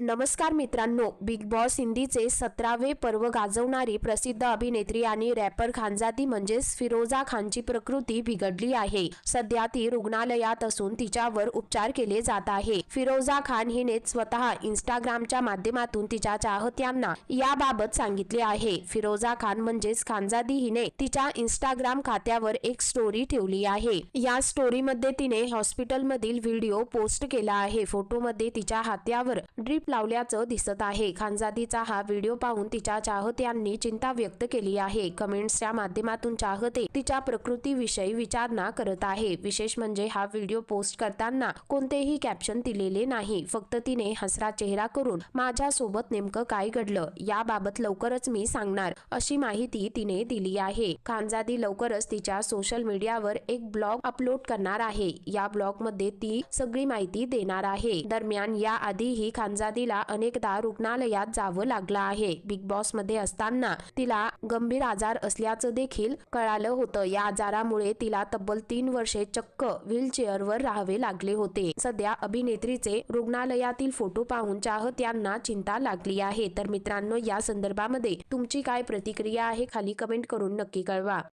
नमस्कार मित्रांनो, big boss हिंदीचे 17वे पर्व गाजवणारी प्रसिद्ध अभिनेत्री आणि रॅपर खानजादी म्हणजेच फिरोजा खानची प्रकृती बिघडली आहे। सध्या ती रुग्णालयात असून तिच्यावर उपचार केले जात आहे। फिरोजा खान हिने स्वतः इंस्टाग्रामच्या माध्यमातून तिच्या चाहत्यांना याबाबत सांगितले आहे। फिरोजा खान म्हणजेच खानजादी हिने तिच्या इंस्टाग्राम खात्यावर एक स्टोरी ठेवली आहे। या स्टोरीमध्ये तिने हॉस्पिटलमधील व्हिडिओ पोस्ट केला आहे। फोटोमध्ये तिच्या हातावर ड्रिप लावल्याचं दिसत आहे। खानजादीचा हा व्हिडिओ पाहून तिच्या चाहत्यांनी चिंता व्यक्त केली आहे। कमेंट्सच्या माध्यमातून चाहते तिच्या प्रकृतीविषयी विचारणा करत आहे। विशेष म्हणजे हा व्हिडिओ पोस्ट करताना कोणतेही कॅप्शन दिलेले नाही, फक्त तिने हसरा चेहरा करून माझ्या सोबत नेमकं काय घडलं याबाबत लवकरच मी सांगणार अशी माहिती तिने दिली आहे। खानजादी लवकरच तिच्या सोशल मीडियावर एक ब्लॉग अपलोड करणार आहे। या ब्लॉग मध्ये ती सगळी माहिती देणार आहे। दरम्यान या आधीही खानजादीला अनेकदा रुग्णालयात जावं लागलं आहे। बिग बॉस मध्ये असताना तिला गंभीर आजार असल्याचं देखील कळालं होतं। या आजारामुळे तिला तब्बल 3 वर्षे चक्क व्हीलचेअरवर राहावे लागले होते। सध्या अभिनेत्रीचे रुग्णालयातील फोटो पाहून चाहत्यांना चिंता लागली आहे। तर मित्रांनो, या संदर्भामध्ये तुमची काय प्रतिक्रिया आहे खाली कमेंट करून नक्की कळवा।